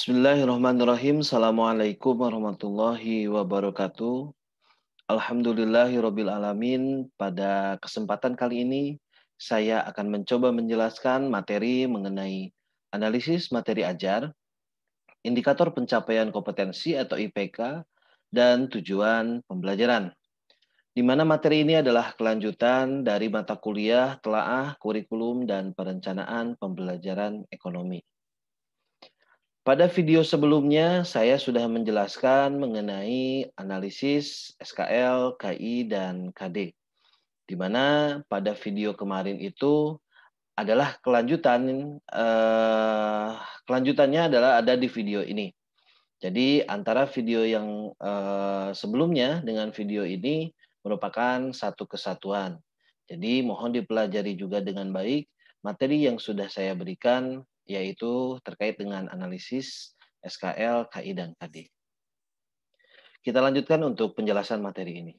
Bismillahirrahmanirrahim. Assalamualaikum warahmatullahi wabarakatuh. Alhamdulillahirabbil alamin. Pada kesempatan kali ini saya akan mencoba menjelaskan materi mengenai analisis materi ajar, indikator pencapaian kompetensi atau IPK, dan tujuan pembelajaran. Di mana materi ini adalah kelanjutan dari mata kuliah telaah kurikulum dan perencanaan pembelajaran ekonomi. Pada video sebelumnya, saya sudah menjelaskan mengenai analisis SKL, KI, dan KD. Di mana pada video kemarin itu adalah kelanjutannya adalah ada di video ini. Jadi antara video yang sebelumnya dengan video ini merupakan satu kesatuan. Jadi mohon dipelajari juga dengan baik materi yang sudah saya berikan, yaitu terkait dengan analisis SKL, KI, dan KD. Kita lanjutkan untuk penjelasan materi ini.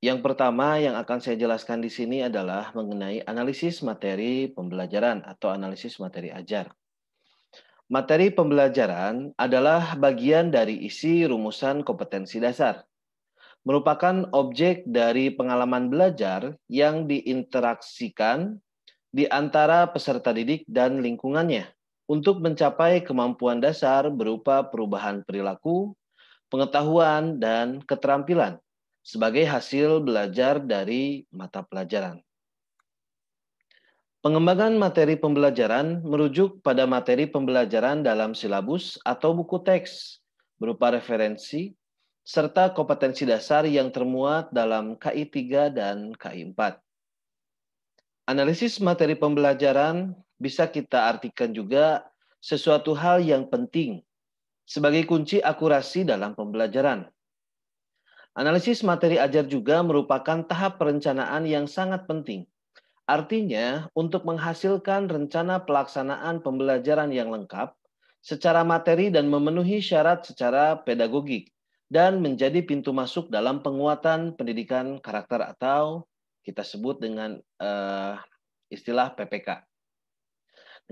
Yang pertama yang akan saya jelaskan di sini adalah mengenai analisis materi pembelajaran atau analisis materi ajar. Materi pembelajaran adalah bagian dari isi rumusan kompetensi dasar. Merupakan objek dari pengalaman belajar yang diinteraksikan di antara peserta didik dan lingkungannya untuk mencapai kemampuan dasar berupa perubahan perilaku, pengetahuan, dan keterampilan sebagai hasil belajar dari mata pelajaran. Pengembangan materi pembelajaran merujuk pada materi pembelajaran dalam silabus atau buku teks berupa referensi serta kompetensi dasar yang termuat dalam KI 3 dan KI 4. Analisis materi pembelajaran bisa kita artikan juga sesuatu hal yang penting sebagai kunci akurasi dalam pembelajaran. Analisis materi ajar juga merupakan tahap perencanaan yang sangat penting. Artinya, untuk menghasilkan rencana pelaksanaan pembelajaran yang lengkap secara materi dan memenuhi syarat secara pedagogik dan menjadi pintu masuk dalam penguatan pendidikan karakter atau kita sebut dengan istilah PPK.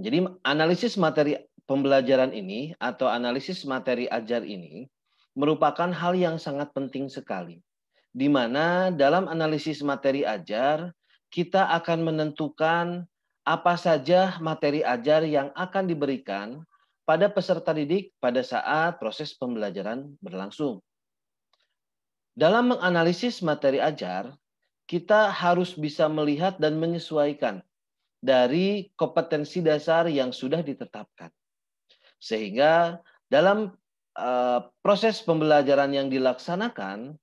Jadi analisis materi pembelajaran ini atau analisis materi ajar ini merupakan hal yang sangat penting sekali. Di mana dalam analisis materi ajar kita akan menentukan apa saja materi ajar yang akan diberikan pada peserta didik pada saat proses pembelajaran berlangsung. Dalam menganalisis materi ajar, kita harus bisa melihat dan menyesuaikan dari kompetensi dasar yang sudah ditetapkan. Sehingga dalam proses pembelajaran yang dilaksanakan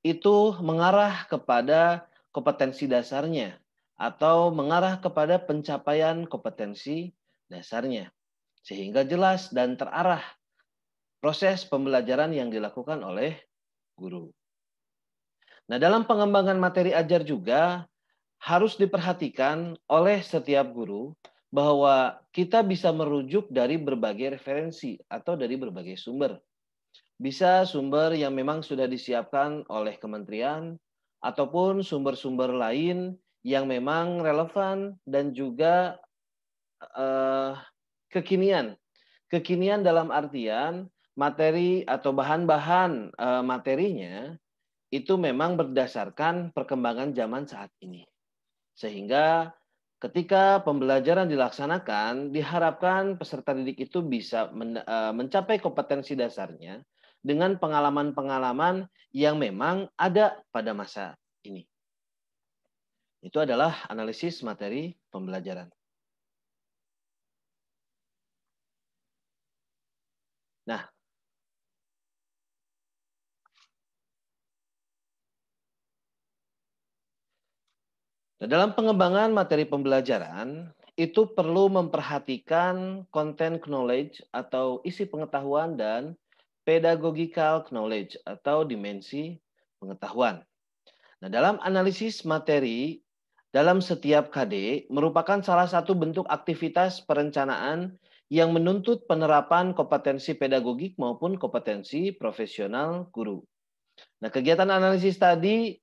itu mengarah kepada kompetensi dasarnya atau mengarah kepada pencapaian kompetensi dasarnya. Sehingga jelas dan terarah proses pembelajaran yang dilakukan oleh guru. Nah, dalam pengembangan materi ajar juga harus diperhatikan oleh setiap guru bahwa kita bisa merujuk dari berbagai referensi atau dari berbagai sumber. Bisa sumber yang memang sudah disiapkan oleh kementerian ataupun sumber-sumber lain yang memang relevan dan juga kekinian. Kekinian dalam artian materi atau bahan-bahan materinya itu memang berdasarkan perkembangan zaman saat ini. Sehingga ketika pembelajaran dilaksanakan, diharapkan peserta didik itu bisa mencapai kompetensi dasarnya dengan pengalaman-pengalaman yang memang ada pada masa ini. Itu adalah analisis materi pembelajaran. Nah, dalam pengembangan materi pembelajaran, itu perlu memperhatikan content knowledge atau isi pengetahuan dan pedagogical knowledge atau dimensi pengetahuan. Nah, dalam analisis materi, dalam setiap KD merupakan salah satu bentuk aktivitas perencanaan yang menuntut penerapan kompetensi pedagogik maupun kompetensi profesional guru. Nah, kegiatan analisis tadi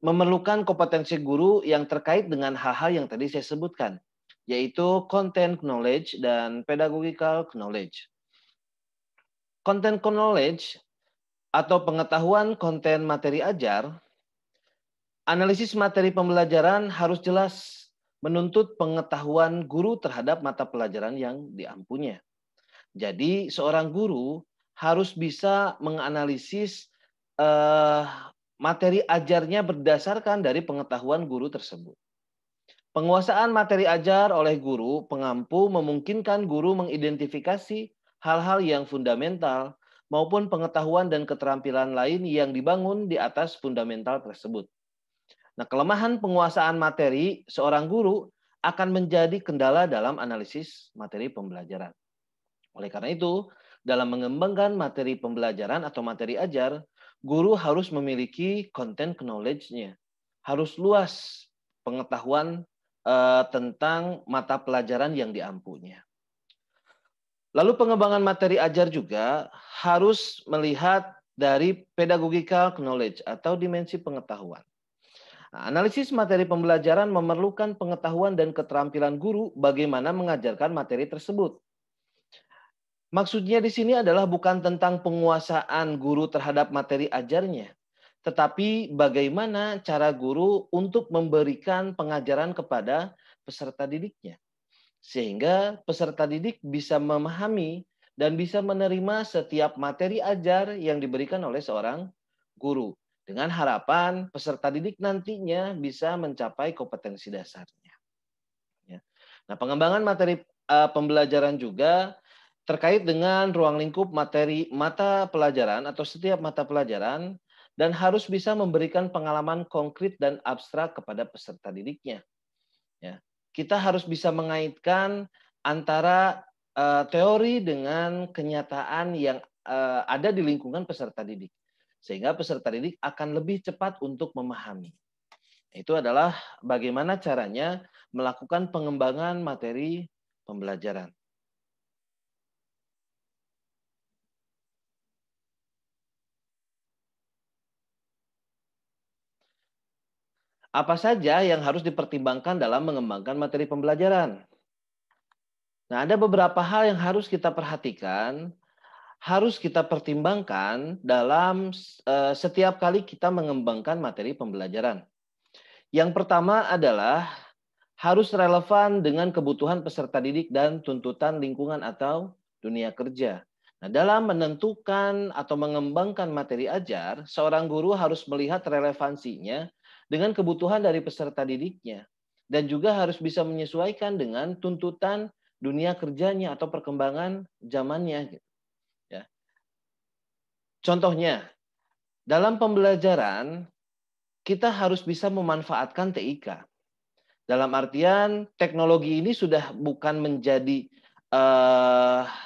memerlukan kompetensi guru yang terkait dengan hal-hal yang tadi saya sebutkan. yaitu content knowledge dan pedagogical knowledge. Content knowledge atau pengetahuan konten materi ajar, analisis materi pembelajaran harus jelas menuntut pengetahuan guru terhadap mata pelajaran yang diampunya. Jadi seorang guru harus bisa menganalisis materi ajarnya berdasarkan dari pengetahuan guru tersebut. Penguasaan materi ajar oleh guru pengampu memungkinkan guru mengidentifikasi hal-hal yang fundamental maupun pengetahuan dan keterampilan lain yang dibangun di atas fundamental tersebut. Nah, kelemahan penguasaan materi seorang guru akan menjadi kendala dalam analisis materi pembelajaran. Oleh karena itu, dalam mengembangkan materi pembelajaran atau materi ajar, guru harus memiliki content knowledge-nya. Harus luas pengetahuan tentang mata pelajaran yang diampunya. Lalu pengembangan materi ajar juga harus melihat dari pedagogical knowledge atau dimensi pengetahuan. Nah, analisis materi pembelajaran memerlukan pengetahuan dan keterampilan guru bagaimana mengajarkan materi tersebut. Maksudnya di sini adalah bukan tentang penguasaan guru terhadap materi ajarnya, tetapi bagaimana cara guru untuk memberikan pengajaran kepada peserta didiknya. Sehingga peserta didik bisa memahami dan bisa menerima setiap materi ajar yang diberikan oleh seorang guru. Dengan harapan peserta didik nantinya bisa mencapai kompetensi dasarnya. Nah, pengembangan materi pembelajaran juga terkait dengan ruang lingkup materi mata pelajaran atau setiap mata pelajaran dan harus bisa memberikan pengalaman konkret dan abstrak kepada peserta didiknya. Ya. Kita harus bisa mengaitkan antara teori dengan kenyataan yang ada di lingkungan peserta didik. Sehingga peserta didik akan lebih cepat untuk memahami. Itu adalah bagaimana caranya melakukan pengembangan materi pembelajaran. Apa saja yang harus dipertimbangkan dalam mengembangkan materi pembelajaran? Nah, ada beberapa hal yang harus kita perhatikan, harus kita pertimbangkan dalam setiap kali kita mengembangkan materi pembelajaran. Yang pertama adalah harus relevan dengan kebutuhan peserta didik dan tuntutan lingkungan atau dunia kerja. Nah, dalam menentukan atau mengembangkan materi ajar, seorang guru harus melihat relevansinya dengan kebutuhan dari peserta didiknya dan juga harus bisa menyesuaikan dengan tuntutan dunia kerjanya atau perkembangan zamannya. Ya. Contohnya, dalam pembelajaran kita harus bisa memanfaatkan TIK. Dalam artian teknologi ini sudah bukan menjadi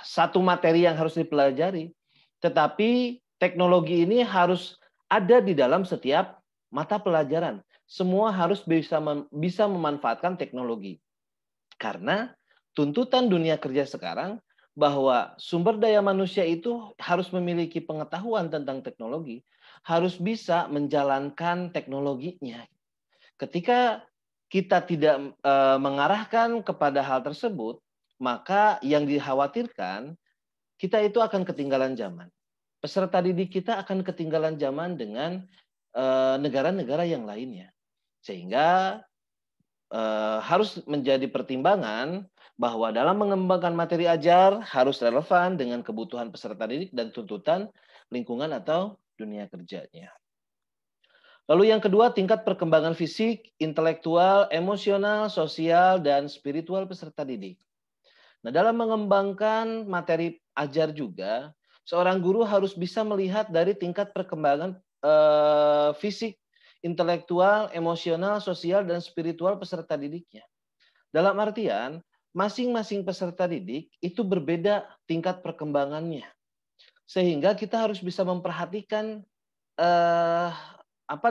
satu materi yang harus dipelajari, tetapi teknologi ini harus ada di dalam setiap mata pelajaran. Semua harus bisa memanfaatkan teknologi. Karena tuntutan dunia kerja sekarang bahwa sumber daya manusia itu harus memiliki pengetahuan tentang teknologi, harus bisa menjalankan teknologinya. Ketika kita tidak mengarahkan kepada hal tersebut, maka yang dikhawatirkan kita itu akan ketinggalan zaman. Peserta didik kita akan ketinggalan zaman dengan negara-negara yang lainnya. Sehingga harus menjadi pertimbangan bahwa dalam mengembangkan materi ajar harus relevan dengan kebutuhan peserta didik dan tuntutan lingkungan atau dunia kerjanya. Lalu yang kedua, tingkat perkembangan fisik, intelektual, emosional, sosial, dan spiritual peserta didik. Nah, dalam mengembangkan materi ajar juga, seorang guru harus bisa melihat dari tingkat perkembangan fisik, intelektual, emosional, sosial, dan spiritual peserta didiknya. Dalam artian, masing-masing peserta didik itu berbeda tingkat perkembangannya. Sehingga kita harus bisa memperhatikan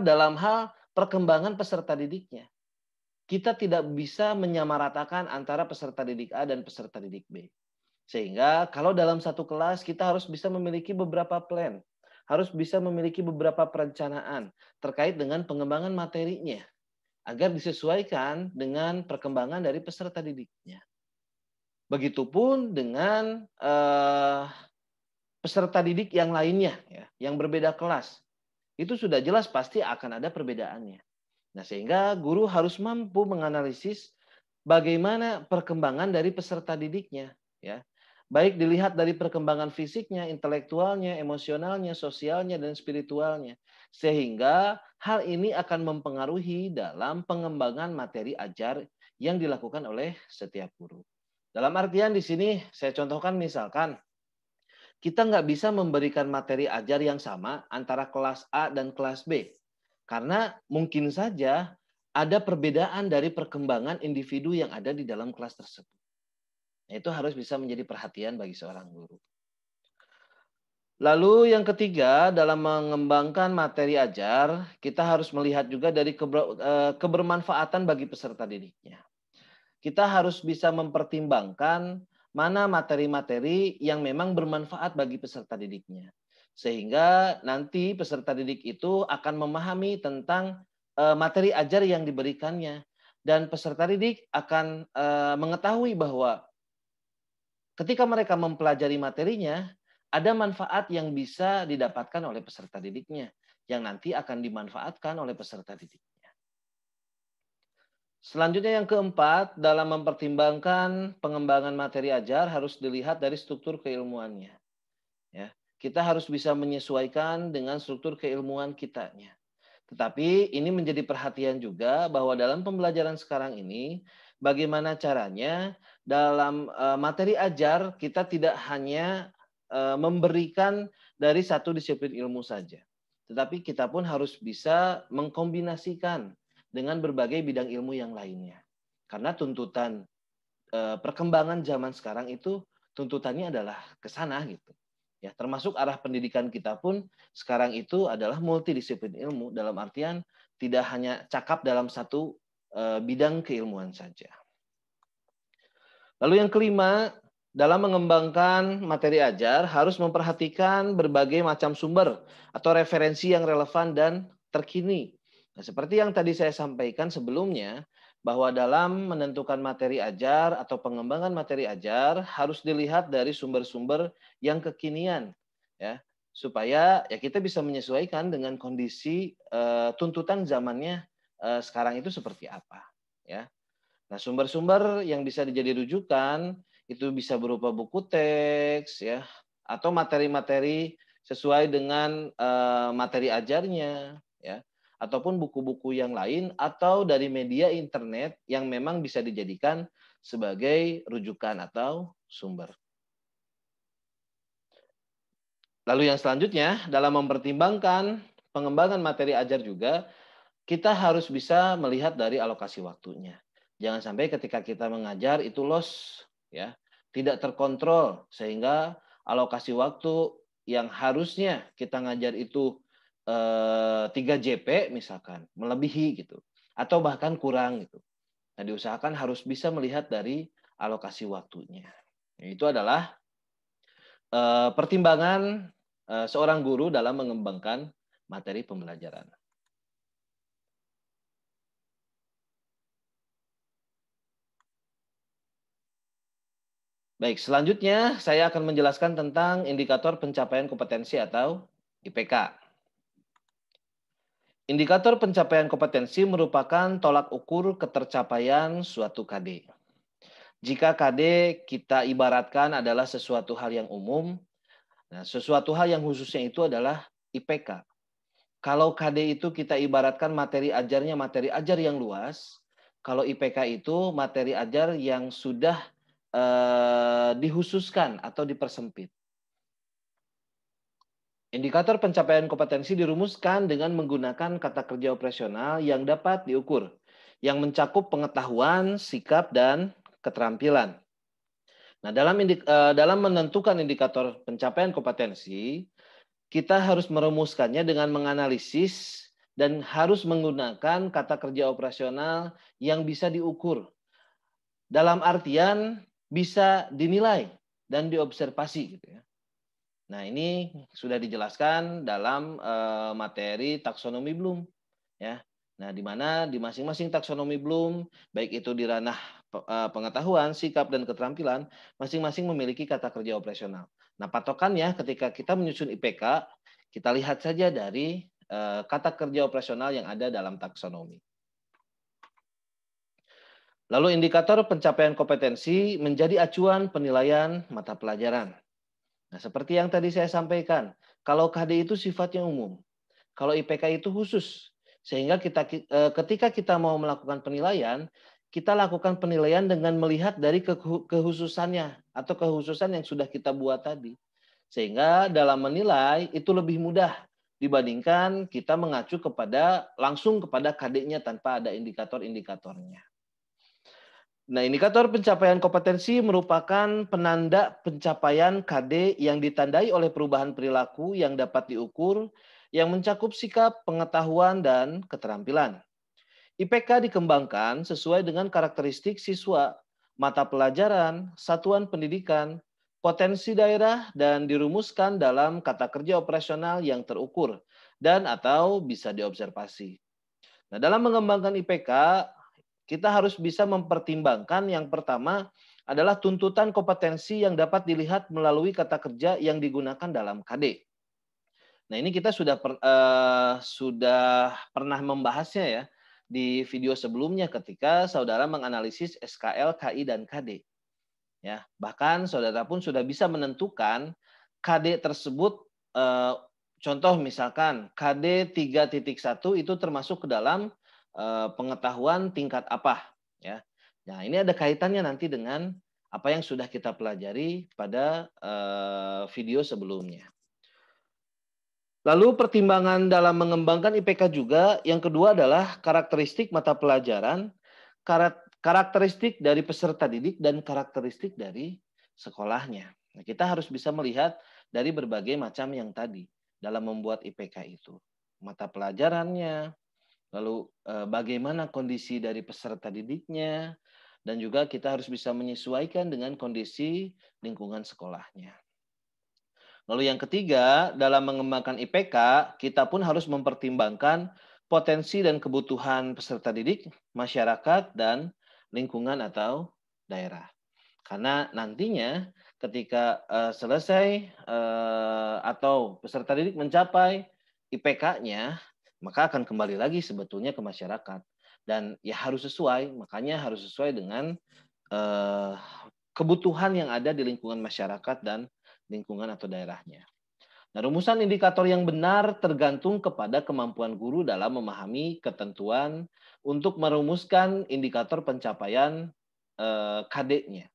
dalam hal perkembangan peserta didiknya. Kita tidak bisa menyamaratakan antara peserta didik A dan peserta didik B. Sehingga kalau dalam satu kelas kita harus bisa memiliki beberapa plan, harus bisa memiliki beberapa perencanaan terkait dengan pengembangan materinya. agar disesuaikan dengan perkembangan dari peserta didiknya. Begitupun dengan peserta didik yang lainnya, ya, yang berbeda kelas. Itu sudah jelas pasti akan ada perbedaannya. Nah, sehingga guru harus mampu menganalisis bagaimana perkembangan dari peserta didiknya, ya. Baik dilihat dari perkembangan fisiknya, intelektualnya, emosionalnya, sosialnya, dan spiritualnya. Sehingga hal ini akan mempengaruhi dalam pengembangan materi ajar yang dilakukan oleh setiap guru. Dalam artian di sini saya contohkan misalkan, kita nggak bisa memberikan materi ajar yang sama antara kelas A dan kelas B. Karena mungkin saja ada perbedaan dari perkembangan individu yang ada di dalam kelas tersebut. Nah, itu harus bisa menjadi perhatian bagi seorang guru. Lalu yang ketiga, dalam mengembangkan materi ajar, kita harus melihat juga dari kebermanfaatan bagi peserta didiknya. Kita harus bisa mempertimbangkan mana materi-materi yang memang bermanfaat bagi peserta didiknya. Sehingga nanti peserta didik itu akan memahami tentang materi ajar yang diberikannya. Dan peserta didik akan mengetahui bahwa ketika mereka mempelajari materinya, ada manfaat yang bisa didapatkan oleh peserta didiknya, yang nanti akan dimanfaatkan oleh peserta didiknya. Selanjutnya yang keempat, dalam mempertimbangkan pengembangan materi ajar harus dilihat dari struktur keilmuannya. Ya, kita harus bisa menyesuaikan dengan struktur keilmuan kitanya. Tetapi ini menjadi perhatian juga bahwa dalam pembelajaran sekarang ini, bagaimana caranya dalam materi ajar kita tidak hanya memberikan dari satu disiplin ilmu saja. Tetapi kita pun harus bisa mengkombinasikan dengan berbagai bidang ilmu yang lainnya. Karena tuntutan perkembangan zaman sekarang itu tuntutannya adalah ke sana gitu. Ya, termasuk arah pendidikan kita pun sekarang itu adalah multidisiplin ilmu dalam artian tidak hanya cakap dalam satu bidang keilmuan saja. Lalu yang kelima, dalam mengembangkan materi ajar harus memperhatikan berbagai macam sumber atau referensi yang relevan dan terkini. Nah, seperti yang tadi saya sampaikan sebelumnya, bahwa dalam menentukan materi ajar atau pengembangan materi ajar harus dilihat dari sumber-sumber yang kekinian, ya, supaya ya kita bisa menyesuaikan dengan kondisi tuntutan zamannya sekarang itu seperti apa, ya. Nah, sumber-sumber yang bisa dijadi rujukan itu bisa berupa buku teks, ya, atau materi-materi sesuai dengan materi ajarnya, ya, ataupun buku-buku yang lain atau dari media internet yang memang bisa dijadikan sebagai rujukan atau sumber. Lalu yang selanjutnya, dalam mempertimbangkan pengembangan materi ajar juga, kita harus bisa melihat dari alokasi waktunya. Jangan sampai ketika kita mengajar itu loss, ya, tidak terkontrol sehingga alokasi waktu yang harusnya kita ngajar itu 3 JP misalkan, melebihi gitu, atau bahkan kurang gitu. Nah, diusahakan harus bisa melihat dari alokasi waktunya. Itu adalah pertimbangan seorang guru dalam mengembangkan materi pembelajaran. Baik, selanjutnya saya akan menjelaskan tentang indikator pencapaian kompetensi atau IPK. Indikator pencapaian kompetensi merupakan tolak ukur ketercapaian suatu KD. Jika KD kita ibaratkan adalah sesuatu hal yang umum, nah sesuatu hal yang khususnya itu adalah IPK. Kalau KD itu kita ibaratkan materi ajarnya materi ajar yang luas, kalau IPK itu materi ajar yang sudah dihususkan atau dipersempit. Indikator pencapaian kompetensi dirumuskan dengan menggunakan kata kerja operasional yang dapat diukur, yang mencakup pengetahuan, sikap, dan keterampilan. Nah, dalam menentukan indikator pencapaian kompetensi, kita harus merumuskannya dengan menganalisis dan harus menggunakan kata kerja operasional yang bisa diukur. Dalam artian bisa dinilai dan diobservasi gitu ya. Nah, ini sudah dijelaskan dalam materi taksonomi Bloom, ya. Nah, di mana di masing-masing taksonomi Bloom, baik itu di ranah pengetahuan, sikap, dan keterampilan, masing-masing memiliki kata kerja operasional. Nah, patokannya ketika kita menyusun IPK, kita lihat saja dari kata kerja operasional yang ada dalam taksonomi. Lalu indikator pencapaian kompetensi menjadi acuan penilaian mata pelajaran. Nah, seperti yang tadi saya sampaikan, kalau KD itu sifatnya umum, kalau IPK itu khusus. Sehingga ketika kita mau melakukan penilaian, kita lakukan penilaian dengan melihat dari kekhususannya atau kekhususan yang sudah kita buat tadi. Sehingga dalam menilai itu lebih mudah dibandingkan kita mengacu langsung kepada KD-nya tanpa ada indikator-indikatornya. Nah, indikator pencapaian kompetensi merupakan penanda pencapaian KD yang ditandai oleh perubahan perilaku yang dapat diukur, yang mencakup sikap, pengetahuan, dan keterampilan. IPK dikembangkan sesuai dengan karakteristik siswa, mata pelajaran, satuan pendidikan, potensi daerah, dan dirumuskan dalam kata kerja operasional yang terukur dan atau bisa diobservasi. Nah, dalam mengembangkan IPK, kita harus bisa mempertimbangkan yang pertama adalah tuntutan kompetensi yang dapat dilihat melalui kata kerja yang digunakan dalam KD. Nah, ini kita sudah pernah membahasnya ya di video sebelumnya ketika saudara menganalisis SKL, KI, dan KD. Ya, bahkan saudara pun sudah bisa menentukan KD tersebut, contoh misalkan KD 3.1 itu termasuk ke dalam pengetahuan tingkat apa, ya. Nah, ini ada kaitannya nanti dengan apa yang sudah kita pelajari pada video sebelumnya. Lalu pertimbangan dalam mengembangkan IPK juga yang kedua adalah karakteristik mata pelajaran, karakteristik dari peserta didik, dan karakteristik dari sekolahnya. Nah, kita harus bisa melihat dari berbagai macam yang tadi dalam membuat IPK itu. Mata pelajarannya, lalu bagaimana kondisi dari peserta didiknya, dan juga kita harus bisa menyesuaikan dengan kondisi lingkungan sekolahnya. Lalu yang ketiga, dalam mengembangkan IPK, kita pun harus mempertimbangkan potensi dan kebutuhan peserta didik, masyarakat, dan lingkungan atau daerah. Karena nantinya ketika selesai atau peserta didik mencapai IPK-nya, maka akan kembali lagi sebetulnya ke masyarakat. Dan ya harus sesuai, makanya harus sesuai dengan kebutuhan yang ada di lingkungan masyarakat dan lingkungan atau daerahnya. Nah, rumusan indikator yang benar tergantung kepada kemampuan guru dalam memahami ketentuan untuk merumuskan indikator pencapaian KD-nya.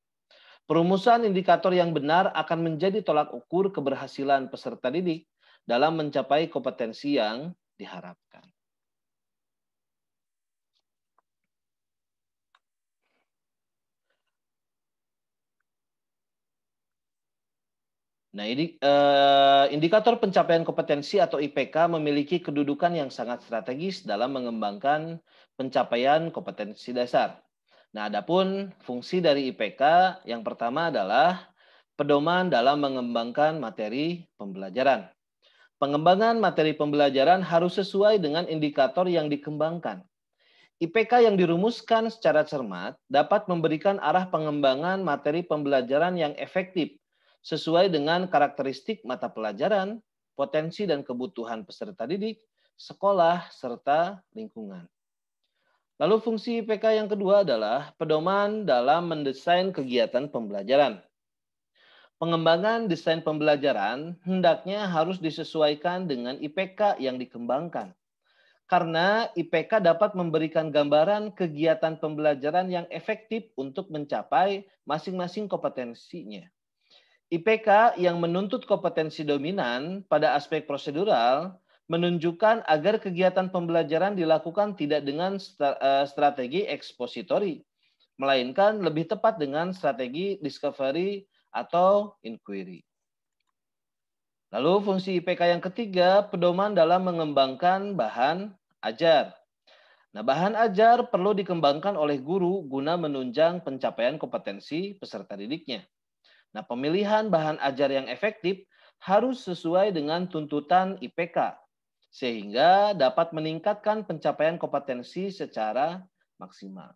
Perumusan indikator yang benar akan menjadi tolak ukur keberhasilan peserta didik dalam mencapai kompetensi yang diharapkan. Nah, ini indikator pencapaian kompetensi atau IPK memiliki kedudukan yang sangat strategis dalam mengembangkan pencapaian kompetensi dasar. Nah, adapun fungsi dari IPK yang pertama adalah pedoman dalam mengembangkan materi pembelajaran. Pengembangan materi pembelajaran harus sesuai dengan indikator yang dikembangkan. IPK yang dirumuskan secara cermat dapat memberikan arah pengembangan materi pembelajaran yang efektif sesuai dengan karakteristik mata pelajaran, potensi dan kebutuhan peserta didik, sekolah, serta lingkungan. Lalu fungsi IPK yang kedua adalah pedoman dalam mendesain kegiatan pembelajaran. Pengembangan desain pembelajaran hendaknya harus disesuaikan dengan IPK yang dikembangkan. Karena IPK dapat memberikan gambaran kegiatan pembelajaran yang efektif untuk mencapai masing-masing kompetensinya. IPK yang menuntut kompetensi dominan pada aspek prosedural menunjukkan agar kegiatan pembelajaran dilakukan tidak dengan strategi ekspositori, melainkan lebih tepat dengan strategi discovery atau inquiry. Lalu fungsi IPK yang ketiga, pedoman dalam mengembangkan bahan ajar. Nah, bahan ajar perlu dikembangkan oleh guru guna menunjang pencapaian kompetensi peserta didiknya. Nah, pemilihan bahan ajar yang efektif harus sesuai dengan tuntutan IPK, sehingga dapat meningkatkan pencapaian kompetensi secara maksimal.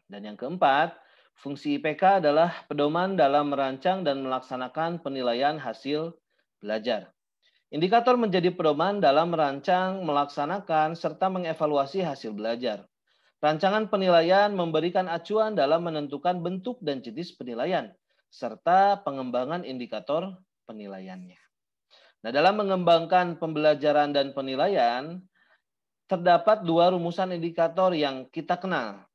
Dan yang keempat, fungsi IPK adalah pedoman dalam merancang dan melaksanakan penilaian hasil belajar. Indikator menjadi pedoman dalam merancang, melaksanakan, serta mengevaluasi hasil belajar. Rancangan penilaian memberikan acuan dalam menentukan bentuk dan jenis penilaian, serta pengembangan indikator penilaiannya. Nah, dalam mengembangkan pembelajaran dan penilaian, terdapat dua rumusan indikator yang kita kenal.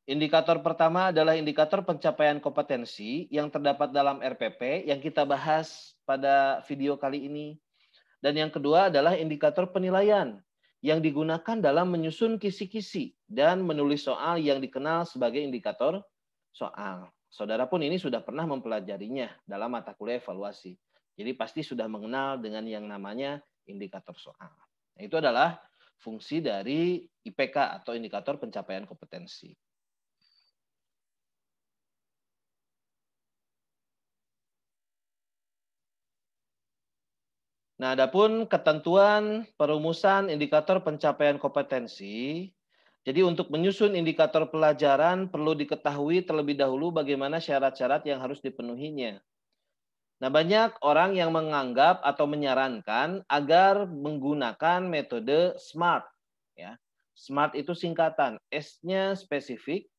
Indikator pertama adalah indikator pencapaian kompetensi yang terdapat dalam RPP yang kita bahas pada video kali ini. Dan yang kedua adalah indikator penilaian yang digunakan dalam menyusun kisi-kisi dan menulis soal yang dikenal sebagai indikator soal. Saudara pun ini sudah pernah mempelajarinya dalam mata kuliah evaluasi. Jadi pasti sudah mengenal dengan yang namanya indikator soal. Nah, itu adalah fungsi dari IPK atau indikator pencapaian kompetensi. Nah, adapun ketentuan perumusan indikator pencapaian kompetensi. Jadi untuk menyusun indikator pelajaran perlu diketahui terlebih dahulu bagaimana syarat-syarat yang harus dipenuhinya. Nah, banyak orang yang menganggap atau menyarankan agar menggunakan metode SMART. Ya. SMART itu singkatan, S-nya spesifik,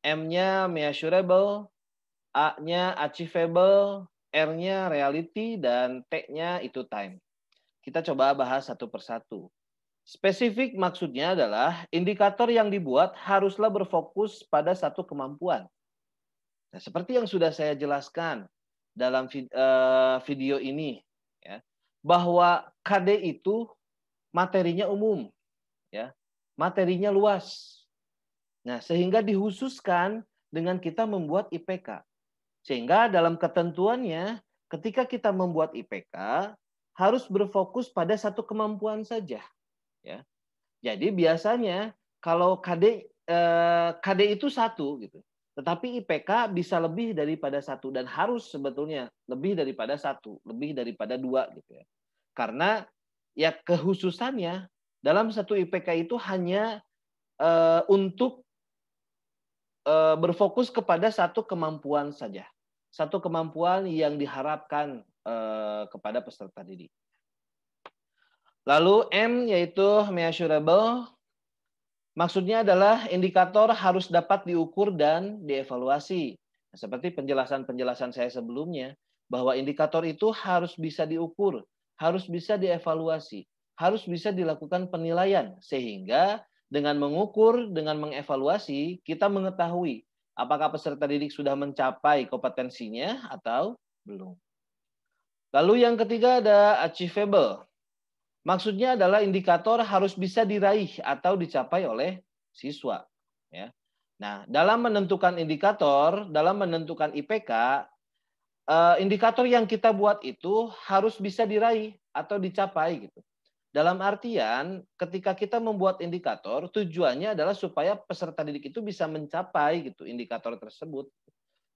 M-nya measurable, A-nya achievable, R-nya reality, dan T-nya itu time. Kita coba bahas satu persatu. Spesifik maksudnya adalah indikator yang dibuat haruslah berfokus pada satu kemampuan. Nah, seperti yang sudah saya jelaskan dalam video ini, ya, bahwa KD itu materinya umum, ya, materinya luas. Nah, sehingga dihususkan dengan kita membuat IPK. Sehingga dalam ketentuannya, ketika kita membuat IPK, harus berfokus pada satu kemampuan saja. Ya. Jadi biasanya kalau KD itu satu gitu. Tetapi IPK bisa lebih daripada satu dan harus sebetulnya lebih daripada satu, lebih daripada dua gitu ya. Karena ya kehususannya dalam satu IPK itu hanya untuk berfokus kepada satu kemampuan saja. Satu kemampuan yang diharapkan kepada peserta didik. Lalu M yaitu measurable. Maksudnya adalah indikator harus dapat diukur dan dievaluasi. Nah, seperti penjelasan-penjelasan saya sebelumnya, bahwa indikator itu harus bisa diukur, harus bisa dievaluasi, harus bisa dilakukan penilaian. Sehingga dengan mengukur, dengan mengevaluasi, kita mengetahui apakah peserta didik sudah mencapai kompetensinya atau belum. Lalu yang ketiga ada achievable. Maksudnya adalah indikator harus bisa diraih atau dicapai oleh siswa. Ya. Nah, dalam menentukan indikator, dalam menentukan IPK, indikator yang kita buat itu harus bisa diraih atau dicapai gitu. Dalam artian, ketika kita membuat indikator, tujuannya adalah supaya peserta didik itu bisa mencapai gitu indikator tersebut.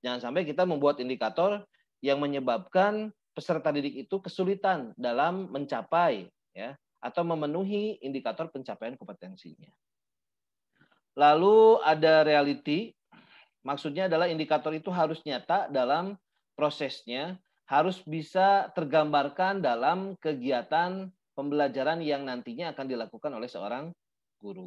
Jangan sampai kita membuat indikator yang menyebabkan peserta didik itu kesulitan dalam mencapai, ya, atau memenuhi indikator pencapaian kompetensinya. Lalu ada reality, maksudnya adalah indikator itu harus nyata dalam prosesnya, harus bisa tergambarkan dalam kegiatan pembelajaran yang nantinya akan dilakukan oleh seorang guru.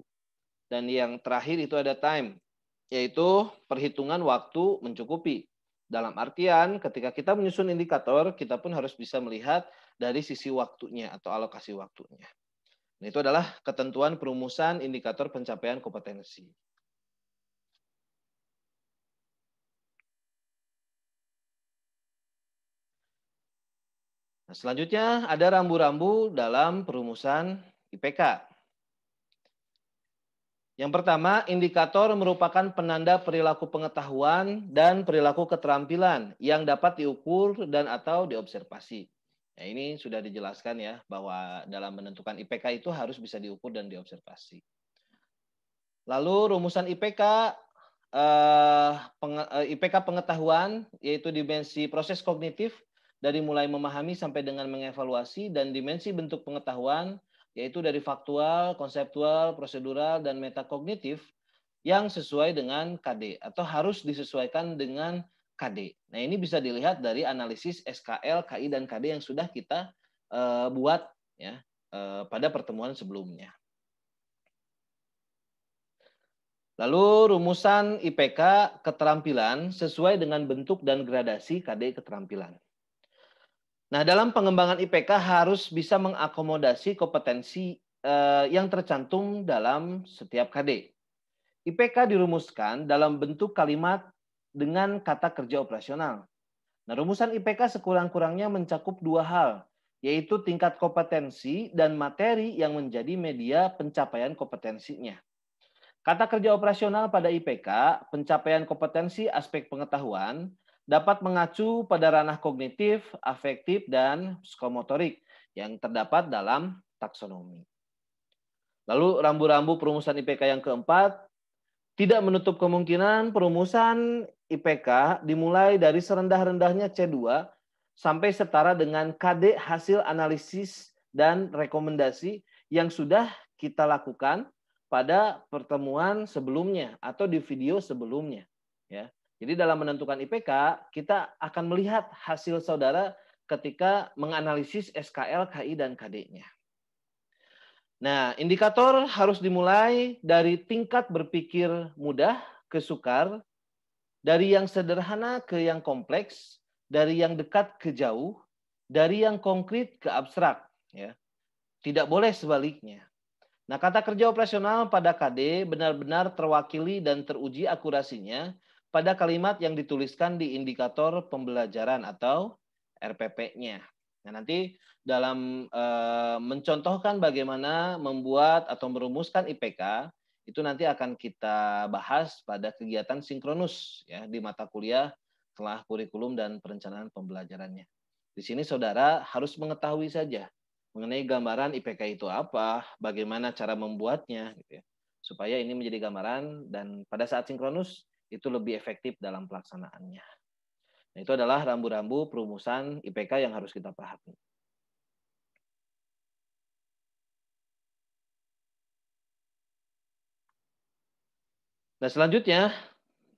Dan yang terakhir itu ada time, yaitu perhitungan waktu mencukupi. Dalam artian ketika kita menyusun indikator, kita pun harus bisa melihat dari sisi waktunya atau alokasi waktunya. Nah, itu adalah ketentuan perumusan indikator pencapaian kompetensi. Nah, selanjutnya ada rambu-rambu dalam perumusan IPK. Yang pertama, indikator merupakan penanda perilaku pengetahuan dan perilaku keterampilan yang dapat diukur dan atau diobservasi. Nah, ini sudah dijelaskan ya, bahwa dalam menentukan IPK itu harus bisa diukur dan diobservasi. Lalu rumusan IPK, IPK pengetahuan, yaitu dimensi proses kognitif, dari mulai memahami sampai dengan mengevaluasi, dan dimensi bentuk pengetahuan, yaitu dari faktual, konseptual, prosedural, dan metakognitif yang sesuai dengan KD atau harus disesuaikan dengan KD. Nah, ini bisa dilihat dari analisis SKL, KI, dan KD yang sudah kita buat ya pada pertemuan sebelumnya. Lalu rumusan IPK keterampilan sesuai dengan bentuk dan gradasi KD keterampilan. Nah, dalam pengembangan IPK harus bisa mengakomodasi kompetensi yang tercantum dalam setiap KD. IPK dirumuskan dalam bentuk kalimat dengan kata kerja operasional. Nah, rumusan IPK sekurang-kurangnya mencakup dua hal, yaitu tingkat kompetensi dan materi yang menjadi media pencapaian kompetensinya. Kata kerja operasional pada IPK, pencapaian kompetensi aspek pengetahuan, dapat mengacu pada ranah kognitif, afektif, dan psikomotorik yang terdapat dalam taksonomi. Lalu rambu-rambu perumusan IPK yang keempat, tidak menutup kemungkinan perumusan IPK dimulai dari serendah-rendahnya C2 sampai setara dengan KD hasil analisis dan rekomendasi yang sudah kita lakukan pada pertemuan sebelumnya atau di video sebelumnya. Ya. Jadi dalam menentukan IPK, kita akan melihat hasil saudara ketika menganalisis SKL, KI, dan KD-nya. Nah, indikator harus dimulai dari tingkat berpikir mudah ke sukar, dari yang sederhana ke yang kompleks, dari yang dekat ke jauh, dari yang konkret ke abstrak. Ya. Tidak boleh sebaliknya. Nah, kata kerja operasional pada KD benar-benar terwakili dan teruji akurasinya pada kalimat yang dituliskan di indikator pembelajaran atau RPP-nya. Nah, nanti dalam mencontohkan bagaimana membuat atau merumuskan IPK, itu nanti akan kita bahas pada kegiatan sinkronus ya di mata kuliah setelah kurikulum dan perencanaan pembelajarannya. Di sini saudara harus mengetahui saja mengenai gambaran IPK itu apa, bagaimana cara membuatnya, gitu ya, supaya ini menjadi gambaran dan pada saat sinkronus itu lebih efektif dalam pelaksanaannya. Nah, itu adalah rambu-rambu perumusan IPK yang harus kita pahami. Nah, selanjutnya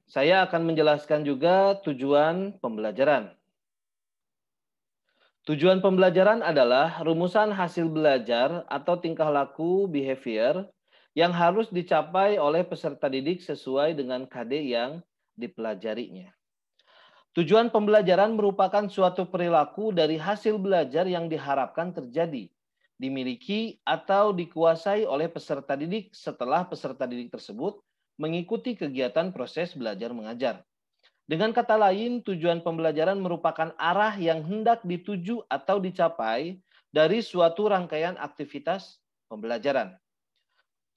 saya akan menjelaskan juga tujuan pembelajaran. Tujuan pembelajaran adalah rumusan hasil belajar atau tingkah laku behavior yang harus dicapai oleh peserta didik sesuai dengan KD yang dipelajarinya. Tujuan pembelajaran merupakan suatu perilaku dari hasil belajar yang diharapkan terjadi, dimiliki atau dikuasai oleh peserta didik setelah peserta didik tersebut mengikuti kegiatan proses belajar mengajar. Dengan kata lain, tujuan pembelajaran merupakan arah yang hendak dituju atau dicapai dari suatu rangkaian aktivitas pembelajaran.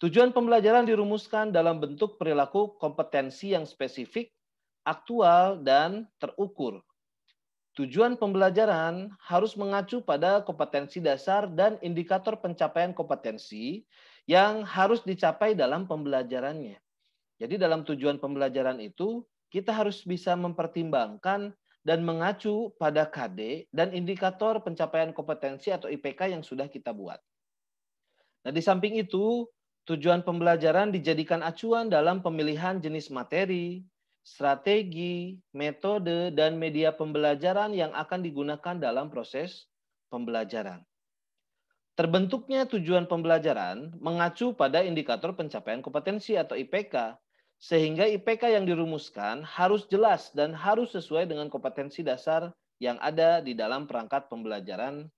Tujuan pembelajaran dirumuskan dalam bentuk perilaku kompetensi yang spesifik, aktual, dan terukur. Tujuan pembelajaran harus mengacu pada kompetensi dasar dan indikator pencapaian kompetensi yang harus dicapai dalam pembelajarannya. Jadi dalam tujuan pembelajaran itu, kita harus bisa mempertimbangkan dan mengacu pada KD dan indikator pencapaian kompetensi atau IPK yang sudah kita buat. Nah, di samping itu, tujuan pembelajaran dijadikan acuan dalam pemilihan jenis materi, strategi, metode, dan media pembelajaran yang akan digunakan dalam proses pembelajaran. Terbentuknya tujuan pembelajaran mengacu pada indikator pencapaian kompetensi atau IPK, sehingga IPK yang dirumuskan harus jelas dan harus sesuai dengan kompetensi dasar yang ada di dalam perangkat pembelajaran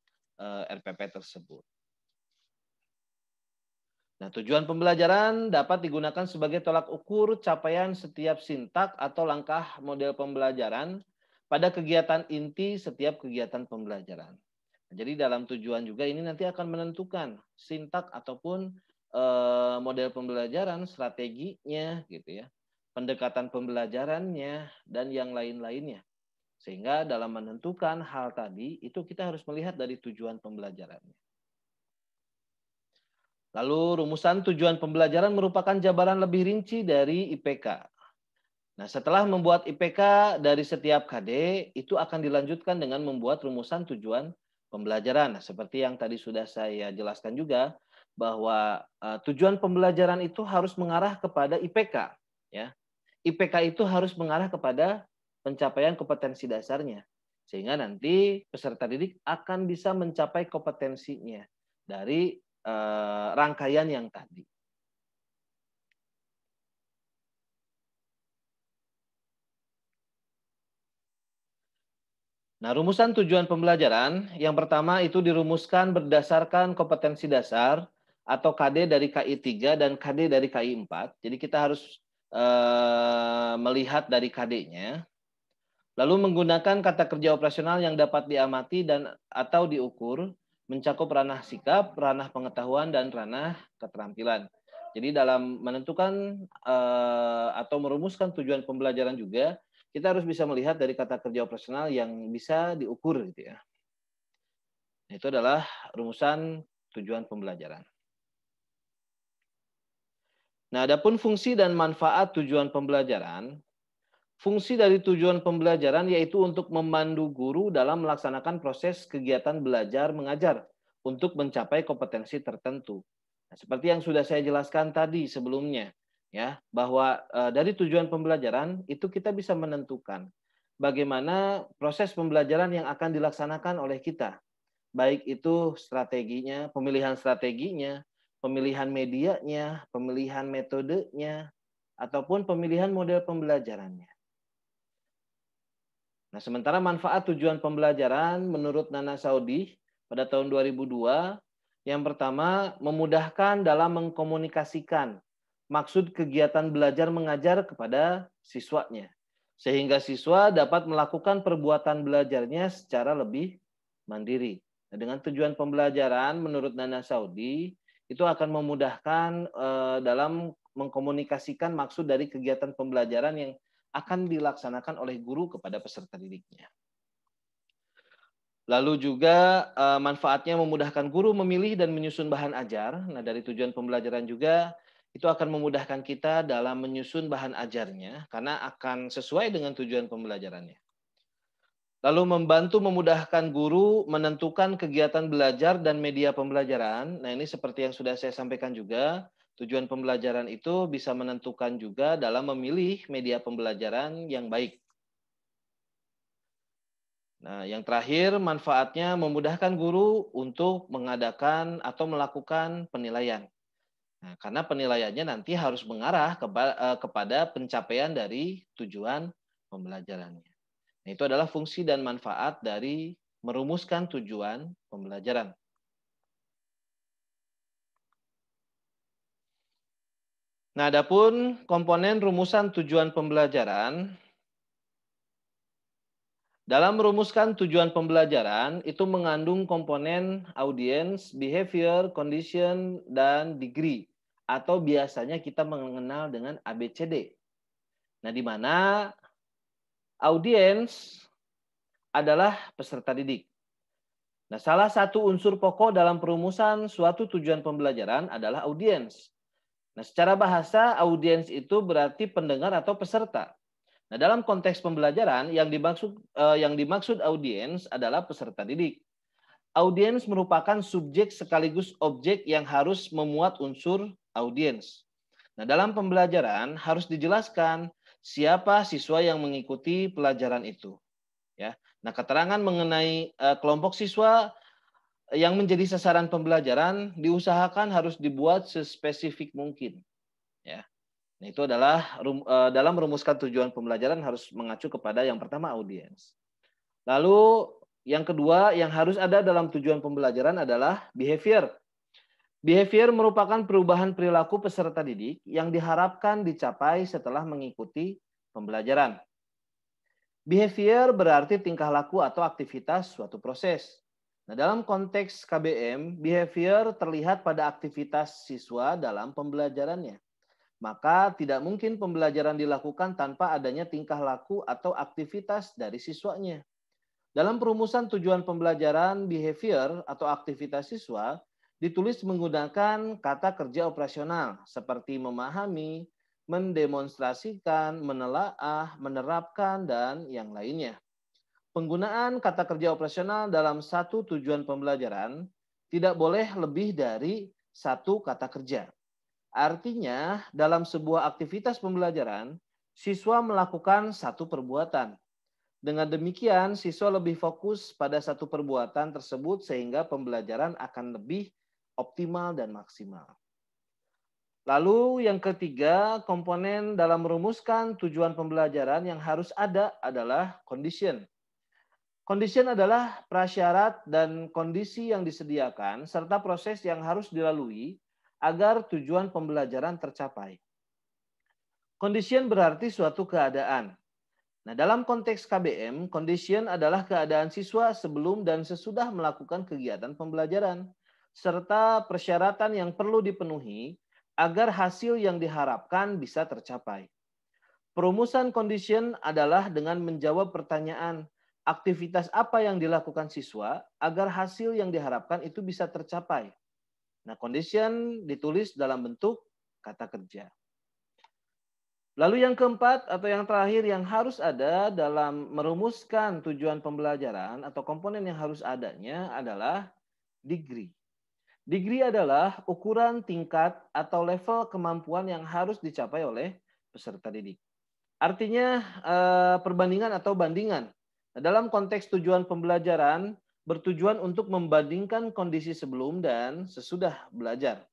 RPP tersebut. Nah, tujuan pembelajaran dapat digunakan sebagai tolak ukur capaian setiap sintak atau langkah model pembelajaran pada kegiatan inti setiap kegiatan pembelajaran. Nah, jadi dalam tujuan juga ini nanti akan menentukan sintak ataupun model pembelajaran, strateginya gitu ya, pendekatan pembelajarannya, dan yang lain-lainnya. Sehingga dalam menentukan hal tadi, itu kita harus melihat dari tujuan pembelajarannya. Lalu rumusan tujuan pembelajaran merupakan jabaran lebih rinci dari IPK. Nah, setelah membuat IPK dari setiap KD, itu akan dilanjutkan dengan membuat rumusan tujuan pembelajaran. Nah, seperti yang tadi sudah saya jelaskan juga, bahwa tujuan pembelajaran itu harus mengarah kepada IPK, ya. IPK itu harus mengarah kepada pencapaian kompetensi dasarnya, sehingga nanti peserta didik akan bisa mencapai kompetensinya dari rangkaian yang tadi. Nah, rumusan tujuan pembelajaran yang pertama itu dirumuskan berdasarkan kompetensi dasar atau KD dari KI 3 dan KD dari KI 4. Jadi kita harus melihat dari KD-nya. Lalu menggunakan kata kerja operasional yang dapat diamati dan atau diukur, mencakup ranah sikap, ranah pengetahuan, dan ranah keterampilan. Jadi dalam menentukan atau merumuskan tujuan pembelajaran juga, kita harus bisa melihat dari kata kerja operasional yang bisa diukur gitu ya. Itu adalah rumusan tujuan pembelajaran. Nah, adapun fungsi dan manfaat tujuan pembelajaran, fungsi dari tujuan pembelajaran yaitu untuk memandu guru dalam melaksanakan proses kegiatan belajar mengajar untuk mencapai kompetensi tertentu. Nah, seperti yang sudah saya jelaskan tadi sebelumnya, ya, bahwa dari tujuan pembelajaran itu kita bisa menentukan bagaimana proses pembelajaran yang akan dilaksanakan oleh kita, baik itu strateginya, pemilihan medianya, pemilihan metodenya, ataupun pemilihan model pembelajarannya. Nah, sementara manfaat tujuan pembelajaran menurut Nana Saudi pada tahun 2002, yang pertama memudahkan dalam mengkomunikasikan maksud kegiatan belajar mengajar kepada siswanya, sehingga siswa dapat melakukan perbuatan belajarnya secara lebih mandiri. Nah, dengan tujuan pembelajaran menurut Nana Saudi itu akan memudahkan dalam mengkomunikasikan maksud dari kegiatan pembelajaran yang akan dilaksanakan oleh guru kepada peserta didiknya. Lalu juga manfaatnya memudahkan guru memilih dan menyusun bahan ajar. Nah, dari tujuan pembelajaran juga itu akan memudahkan kita dalam menyusun bahan ajarnya karena akan sesuai dengan tujuan pembelajarannya. Lalu membantu memudahkan guru menentukan kegiatan belajar dan media pembelajaran. Nah, ini seperti yang sudah saya sampaikan juga, tujuan pembelajaran itu bisa menentukan juga dalam memilih media pembelajaran yang baik. Nah, yang terakhir, manfaatnya memudahkan guru untuk mengadakan atau melakukan penilaian. Nah, karena penilaiannya nanti harus mengarah kepada pencapaian dari tujuan pembelajarannya. Nah, itu adalah fungsi dan manfaat dari merumuskan tujuan pembelajaran. Nah, adapun komponen rumusan tujuan pembelajaran, dalam merumuskan tujuan pembelajaran itu mengandung komponen audience, behavior, condition, dan degree. Atau biasanya kita mengenal dengan ABCD. Nah, di mana audience adalah peserta didik. Nah, salah satu unsur pokok dalam perumusan suatu tujuan pembelajaran adalah audiens. Nah, secara bahasa, audiens itu berarti pendengar atau peserta. Nah, dalam konteks pembelajaran yang dimaksud audiens adalah peserta didik. Audiens merupakan subjek sekaligus objek yang harus memuat unsur audiens. Nah, dalam pembelajaran harus dijelaskan siapa siswa yang mengikuti pelajaran itu. Ya. Nah, keterangan mengenai kelompok siswa yang menjadi sasaran pembelajaran diusahakan harus dibuat sespesifik mungkin. Ya. Nah, itu adalah dalam merumuskan tujuan pembelajaran harus mengacu kepada yang pertama audiens. Lalu yang kedua yang harus ada dalam tujuan pembelajaran adalah behavior. Behavior merupakan perubahan perilaku peserta didik yang diharapkan dicapai setelah mengikuti pembelajaran. Behavior berarti tingkah laku atau aktivitas suatu proses. Nah, dalam konteks KBM, behavior terlihat pada aktivitas siswa dalam pembelajarannya. Maka tidak mungkin pembelajaran dilakukan tanpa adanya tingkah laku atau aktivitas dari siswanya. Dalam perumusan tujuan pembelajaran, behavior atau aktivitas siswa ditulis menggunakan kata kerja operasional seperti memahami, mendemonstrasikan, menelaah, menerapkan, dan yang lainnya. Penggunaan kata kerja operasional dalam satu tujuan pembelajaran tidak boleh lebih dari satu kata kerja. Artinya, dalam sebuah aktivitas pembelajaran, siswa melakukan satu perbuatan. Dengan demikian, siswa lebih fokus pada satu perbuatan tersebut sehingga pembelajaran akan lebih optimal dan maksimal. Lalu yang ketiga, komponen dalam merumuskan tujuan pembelajaran yang harus ada adalah condition. Condition adalah prasyarat dan kondisi yang disediakan serta proses yang harus dilalui agar tujuan pembelajaran tercapai. Condition berarti suatu keadaan. Nah, dalam konteks KBM, condition adalah keadaan siswa sebelum dan sesudah melakukan kegiatan pembelajaran, serta persyaratan yang perlu dipenuhi agar hasil yang diharapkan bisa tercapai. Perumusan condition adalah dengan menjawab pertanyaan, aktivitas apa yang dilakukan siswa agar hasil yang diharapkan itu bisa tercapai. Nah, condition ditulis dalam bentuk kata kerja. Lalu yang keempat atau yang terakhir yang harus ada dalam merumuskan tujuan pembelajaran atau komponen yang harus adanya adalah degree. Degree adalah ukuran tingkat atau level kemampuan yang harus dicapai oleh peserta didik. Artinya perbandingan atau bandingan. Dalam konteks tujuan pembelajaran bertujuan untuk membandingkan kondisi sebelum dan sesudah belajar.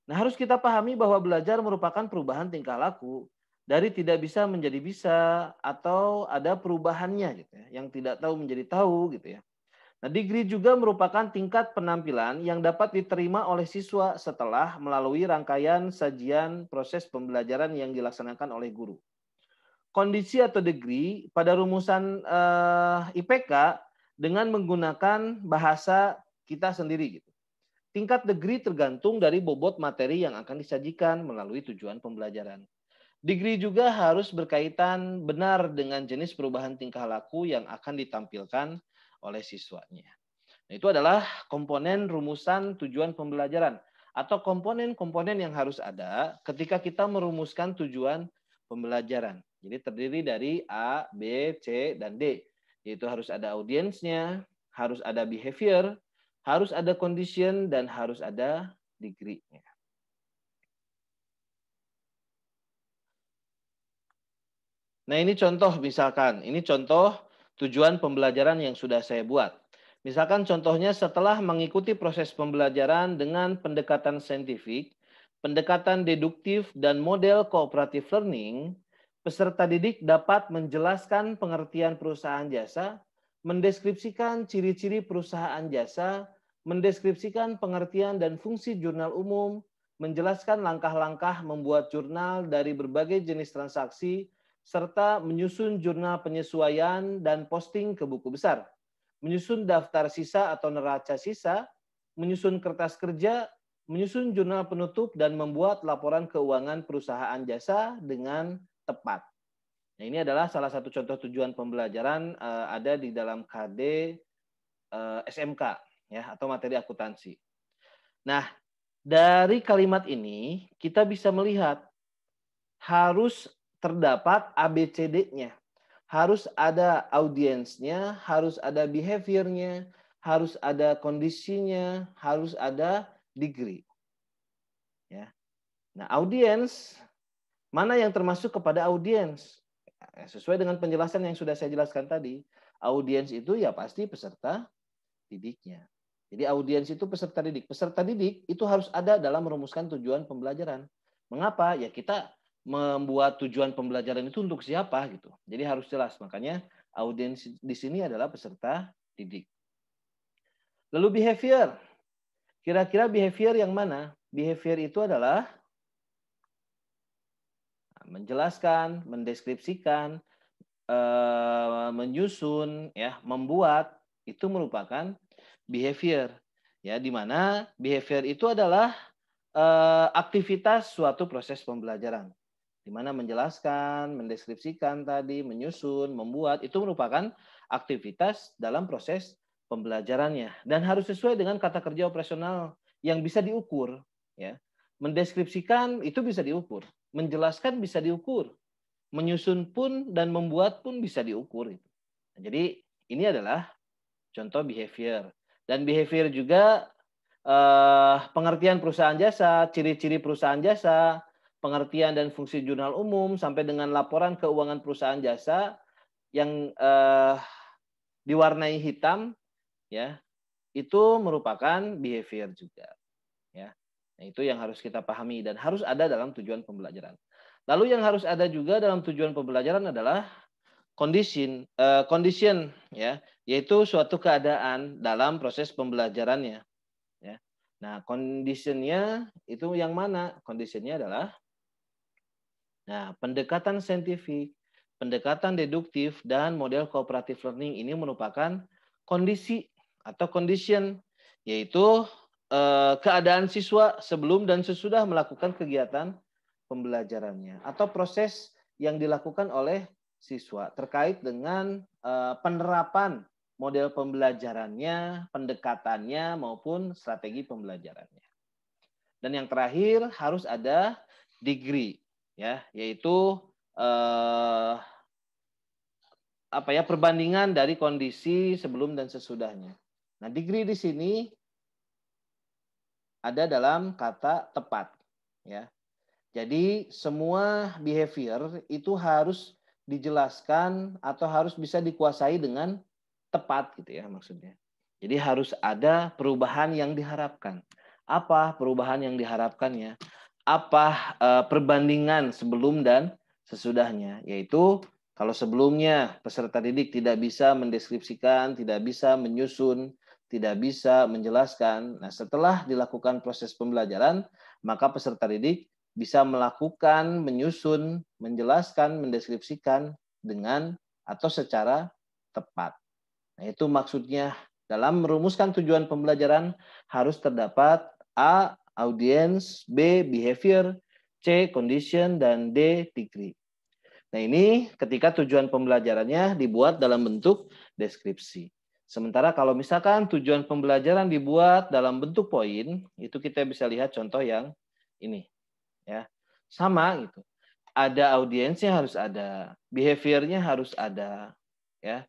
Nah, harus kita pahami bahwa belajar merupakan perubahan tingkah laku dari tidak bisa menjadi bisa atau ada perubahannya gitu ya, yang tidak tahu menjadi tahu gitu ya. Nah, degree juga merupakan tingkat penampilan yang dapat diterima oleh siswa setelah melalui rangkaian sajian proses pembelajaran yang dilaksanakan oleh guru. Kondisi atau degree pada rumusan IPK dengan menggunakan bahasa kita sendiri gitu. Tingkat degree tergantung dari bobot materi yang akan disajikan melalui tujuan pembelajaran. Degree juga harus berkaitan benar dengan jenis perubahan tingkah laku yang akan ditampilkan oleh siswanya. Nah, itu adalah komponen rumusan tujuan pembelajaran atau komponen-komponen yang harus ada ketika kita merumuskan tujuan pembelajaran. Jadi terdiri dari A, B, C, dan D. Yaitu harus ada audiensnya, harus ada behavior, harus ada condition, dan harus ada degree-nya. Nah, ini contoh misalkan, ini contoh tujuan pembelajaran yang sudah saya buat. Misalkan contohnya setelah mengikuti proses pembelajaran dengan pendekatan saintifik, pendekatan deduktif, dan model cooperative learning, peserta didik dapat menjelaskan pengertian perusahaan jasa, mendeskripsikan ciri-ciri perusahaan jasa, mendeskripsikan pengertian dan fungsi jurnal umum, menjelaskan langkah-langkah membuat jurnal dari berbagai jenis transaksi, serta menyusun jurnal penyesuaian dan posting ke buku besar, menyusun daftar sisa atau neraca sisa, menyusun kertas kerja, menyusun jurnal penutup, dan membuat laporan keuangan perusahaan jasa dengan tepat. Nah, ini adalah salah satu contoh tujuan pembelajaran ada di dalam KD SMK ya atau materi akuntansi. Nah, dari kalimat ini kita bisa melihat harus terdapat ABCD-nya. Harus ada audiensnya, harus ada behaviornya, harus ada kondisinya, harus ada degree. Ya. Nah, audiens mana yang termasuk kepada audiens? Sesuai dengan penjelasan yang sudah saya jelaskan tadi, audiens itu ya pasti peserta didiknya. Jadi audiens itu peserta didik. Peserta didik itu harus ada dalam merumuskan tujuan pembelajaran. Mengapa? Ya kita membuat tujuan pembelajaran itu untuk siapa gitu. Jadi harus jelas. Makanya audiens di sini adalah peserta didik. Lalu behavior. Kira-kira behavior yang mana? Behavior itu adalah menjelaskan, mendeskripsikan, menyusun, ya, membuat, itu merupakan behavior. Ya, di mana behavior itu adalah aktivitas suatu proses pembelajaran. Di mana menjelaskan, mendeskripsikan tadi, menyusun, membuat, itu merupakan aktivitas dalam proses pembelajarannya. Dan harus sesuai dengan kata kerja operasional yang bisa diukur. Ya. Mendeskripsikan itu bisa diukur. Menjelaskan bisa diukur. Menyusun pun dan membuat pun bisa diukur. Nah, jadi ini adalah contoh behavior. Dan behavior juga pengertian perusahaan jasa, ciri-ciri perusahaan jasa, pengertian dan fungsi jurnal umum, sampai dengan laporan keuangan perusahaan jasa yang diwarnai hitam, ya, itu merupakan behavior juga, ya. Nah, itu yang harus kita pahami dan harus ada dalam tujuan pembelajaran. Lalu yang harus ada juga dalam tujuan pembelajaran adalah condition, ya, yaitu suatu keadaan dalam proses pembelajarannya, ya. Nah, conditionnya itu yang mana? Conditionnya adalah pendekatan saintifik, pendekatan deduktif, dan model cooperative learning ini merupakan kondisi atau condition, yaitu keadaan siswa sebelum dan sesudah melakukan kegiatan pembelajarannya atau proses yang dilakukan oleh siswa terkait dengan penerapan model pembelajarannya, pendekatannya, maupun strategi pembelajarannya. Dan yang terakhir harus ada degree, ya, yaitu perbandingan dari kondisi sebelum dan sesudahnya. Nah, degree di sini ada dalam kata tepat, ya. Jadi semua behavior itu harus dijelaskan atau harus bisa dikuasai dengan tepat gitu ya maksudnya. Jadi harus ada perubahan yang diharapkan. Apa perubahan yang diharapkannya? Apa perbandingan sebelum dan sesudahnya? Yaitu kalau sebelumnya peserta didik tidak bisa mendeskripsikan, tidak bisa menyusun, tidak bisa menjelaskan. Nah, setelah dilakukan proses pembelajaran, maka peserta didik bisa melakukan, menyusun, menjelaskan, mendeskripsikan dengan atau secara tepat. Nah, itu maksudnya dalam merumuskan tujuan pembelajaran harus terdapat A, audience, B, behavior, C, condition, dan D, degree. Nah, ini ketika tujuan pembelajarannya dibuat dalam bentuk deskripsi. Sementara kalau misalkan tujuan pembelajaran dibuat dalam bentuk poin, itu kita bisa lihat contoh yang ini. Ya, sama gitu. Ada audiensnya harus ada, behaviornya harus ada, ya.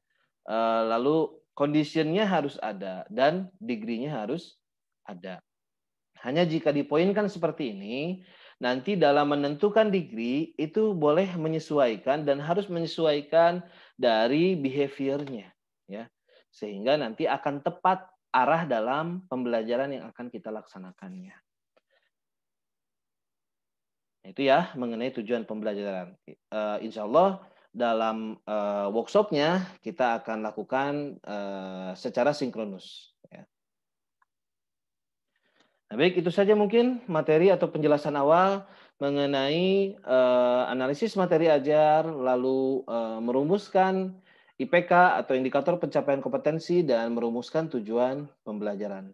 Lalu conditionnya harus ada dan degree-nya harus ada. Hanya jika dipoinkan seperti ini, nanti dalam menentukan degree itu boleh menyesuaikan dan harus menyesuaikan dari behaviornya, ya, sehingga nanti akan tepat arah dalam pembelajaran yang akan kita laksanakannya. Itu ya mengenai tujuan pembelajaran. Insya Allah dalam workshopnya kita akan lakukan secara sinkronus. Ya. Nah, baik, itu saja mungkin materi atau penjelasan awal mengenai analisis materi ajar, lalu merumuskan IPK atau indikator pencapaian kompetensi dan merumuskan tujuan pembelajaran.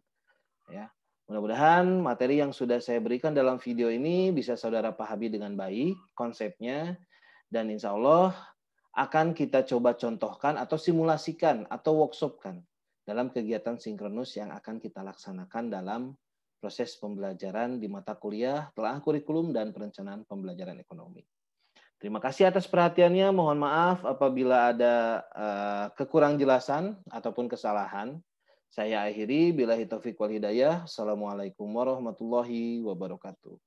Ya. Mudah-mudahan materi yang sudah saya berikan dalam video ini bisa saudara pahami dengan baik konsepnya, dan insya Allah akan kita coba contohkan atau simulasikan atau workshopkan dalam kegiatan sinkronus yang akan kita laksanakan dalam proses pembelajaran di mata kuliah, telaah kurikulum, dan perencanaan pembelajaran ekonomi. Terima kasih atas perhatiannya. Mohon maaf apabila ada kekurang jelasan ataupun kesalahan. Saya akhiri, billahi taufiq wal hidayah. Assalamualaikum warahmatullahi wabarakatuh.